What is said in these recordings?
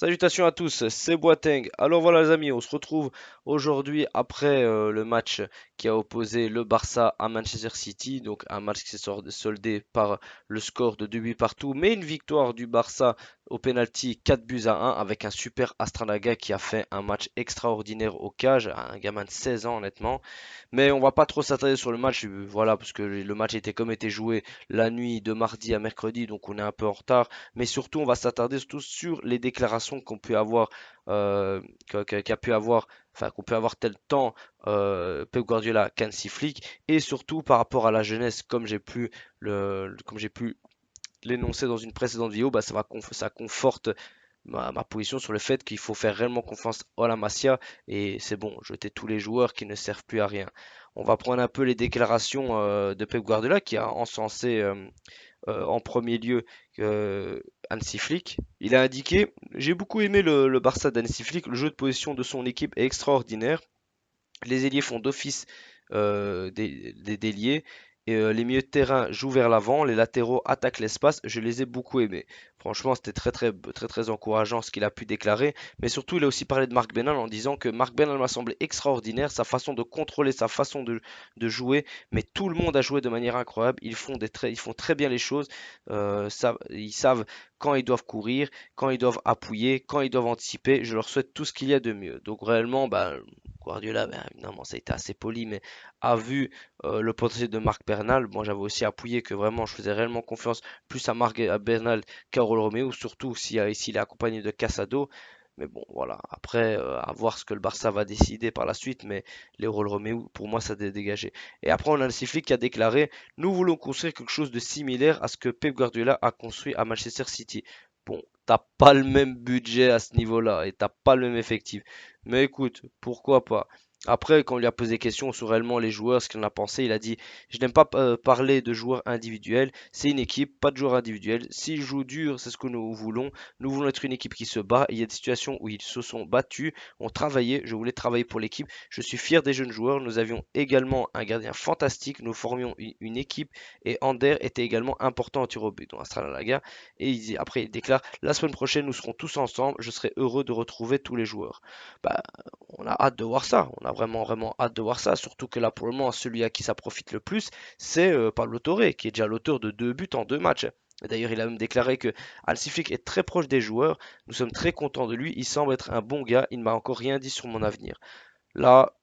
Salutations à tous, c'est Boateng. Alors voilà les amis, on se retrouve aujourd'hui après le match qui a opposé le Barça à Manchester City. Donc un match qui s'est soldé par le score de 2 buts partout, mais une victoire du Barça au penalty 4 buts à 1 avec un super Astranaga qui a fait un match extraordinaire au cage, un gamin de 16 ans honnêtement. Mais on va pas trop s'attarder sur le match, voilà, parce que le match était comme était joué la nuit de mardi à mercredi, donc on est un peu en retard. Mais surtout, on va s'attarder surtout sur les déclarations qu'on peut avoir, euh, qu'a pu avoir, enfin qu'on peut avoir tel temps Pep Guardiola qu'Hansi Flick, et surtout par rapport à la jeunesse, comme j'ai pu l'énoncer dans une précédente vidéo, bah, ça conforte ma position sur le fait qu'il faut faire réellement confiance à la Masia et c'est bon, jeter tous les joueurs qui ne servent plus à rien. On va prendre un peu les déclarations de Pep Guardiola qui a encensé en premier lieu Hansi Flick. Il a indiqué: j'ai beaucoup aimé le Barça d'Hansi Flick, le jeu de position de son équipe est extraordinaire. Les ailiers font d'office des ailiers. Et les milieux de terrain jouent vers l'avant, les latéraux attaquent l'espace. Je les ai beaucoup aimés. Franchement, c'était très encourageant ce qu'il a pu déclarer. Mais surtout, il a aussi parlé de Marc Benal en disant que Marc Benal m'a semblé extraordinaire, sa façon de contrôler, sa façon de jouer. Mais tout le monde a joué de manière incroyable. Ils font très bien les choses. Ils savent quand ils doivent courir, quand ils doivent appuyer, quand ils doivent anticiper. Je leur souhaite tout ce qu'il y a de mieux. Donc réellement, bah, Guardiola, ben, évidemment, ça a été assez poli, mais a vu le potentiel de Marc Bernal. Moi, j'avais aussi appuyé que vraiment, je faisais réellement confiance plus à Marc Bernal qu'à Raúl Romeo, surtout s'il est accompagné de Casado. Mais bon, voilà. Après, à voir ce que le Barça va décider par la suite, mais les Raúl Romeo, pour moi, ça a dégagé. Et après, on a le Flick qui a déclaré: nous voulons construire quelque chose de similaire à ce que Pep Guardiola a construit à Manchester City. Bon, t'as pas le même budget à ce niveau-là et t'as pas le même effectif. Mais écoute, pourquoi pas? Après, quand on lui a posé des questions sur réellement les joueurs, ce qu'il en a pensé, il a dit: je n'aime pas parler de joueurs individuels, c'est une équipe, pas de joueurs individuels. S'ils jouent dur, c'est ce que nous voulons. Nous voulons être une équipe qui se bat. Il y a des situations où ils se sont battus, ont travaillé. Je voulais travailler pour l'équipe. Je suis fier des jeunes joueurs. Nous avions également un gardien fantastique. Nous formions une équipe et Ander était également important au tir au but, donc Astralaga. Et après, il déclare: la semaine prochaine, nous serons tous ensemble. Je serai heureux de retrouver tous les joueurs. Bah, on a hâte de voir ça. On a vraiment hâte de voir ça. Surtout que là, pour le moment, celui à qui ça profite le plus, c'est Pablo Torre, qui est déjà l'auteur de 2 buts en 2 matchs. D'ailleurs, il a même déclaré que Al-Sifik est très proche des joueurs. Nous sommes très contents de lui. Il semble être un bon gars. Il ne m'a encore rien dit sur mon avenir. Là,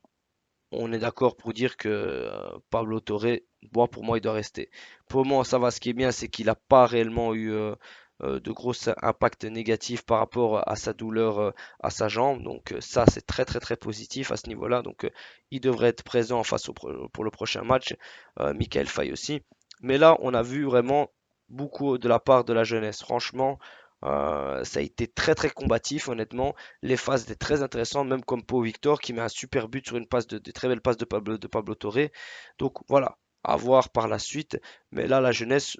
on est d'accord pour dire que Pablo Torre, bon, pour moi, il doit rester. Pour le moment, ça va. Ce qui est bien, c'est qu'il n'a pas réellement eu de gros impacts négatifs par rapport à sa douleur à sa jambe. Donc ça, c'est très positif à ce niveau-là. Donc il devrait être présent pour le prochain match. Michael Faye aussi. Mais là, on a vu vraiment beaucoup de la part de la jeunesse. Franchement, ça a été très combatif, honnêtement. Les phases étaient très intéressantes, même comme Pau Victor qui met un super but sur une passe de très belle passe de Pablo Torre. Donc voilà, à voir par la suite. Mais là, la jeunesse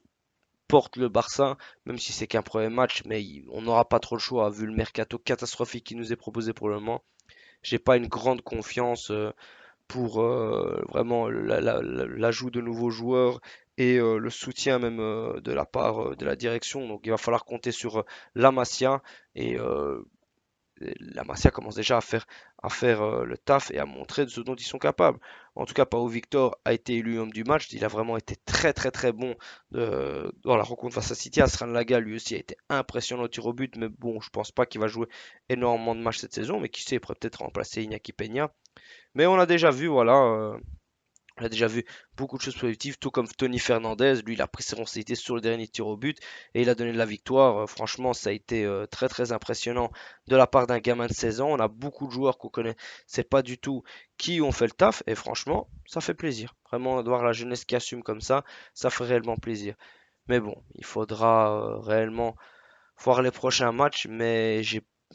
porte le Barça, même si c'est qu'un premier match, mais on n'aura pas trop le choix vu le mercato catastrophique qui nous est proposé pour le moment. J'ai pas une grande confiance pour vraiment l'ajout de nouveaux joueurs et le soutien même de la part de la direction. Donc il va falloir compter sur la Masia et la Masia commence déjà à faire le taf et à montrer de ce dont ils sont capables. En tout cas, Pau Victor a été élu homme du match. Il a vraiment été très bon dans la rencontre face à City. Asran Laga, lui aussi, a été impressionnant au tir au but. Mais bon, je pense pas qu'il va jouer énormément de matchs cette saison. Mais qui sait, il pourrait peut-être remplacer Iñaki Peña. Mais on a déjà vu, voilà, on a déjà vu beaucoup de choses positives, tout comme Tony Fernandez. Lui, il a pris ses responsabilités sur le dernier tir au but et il a donné la victoire. Franchement, ça a été très impressionnant de la part d'un gamin de 16 ans. On a beaucoup de joueurs qu'on connaît, c'est pas du tout qui ont fait le taf et franchement, ça fait plaisir. Vraiment, de voir la jeunesse qui assume comme ça fait réellement plaisir. Mais bon, il faudra réellement voir les prochains matchs, mais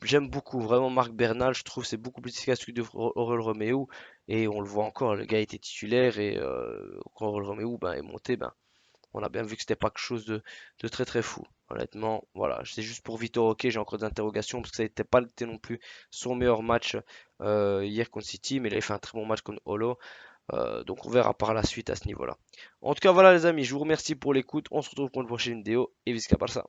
j'aime beaucoup vraiment Marc Bernal, je trouve que c'est beaucoup plus efficace que Aurel Romeo et on le voit encore, le gars était titulaire et quand Aurel Romeo ben, est monté, ben, on a bien vu que c'était pas quelque chose de très fou. Honnêtement, voilà, c'est juste pour Vitor Ok, j'ai encore des interrogations parce que ça n'était pas été non plus son meilleur match hier contre City, mais il avait fait un très bon match contre Holo. Donc on verra par la suite à ce niveau-là. En tout cas, voilà les amis, je vous remercie pour l'écoute. On se retrouve pour une prochaine vidéo et visca Barça.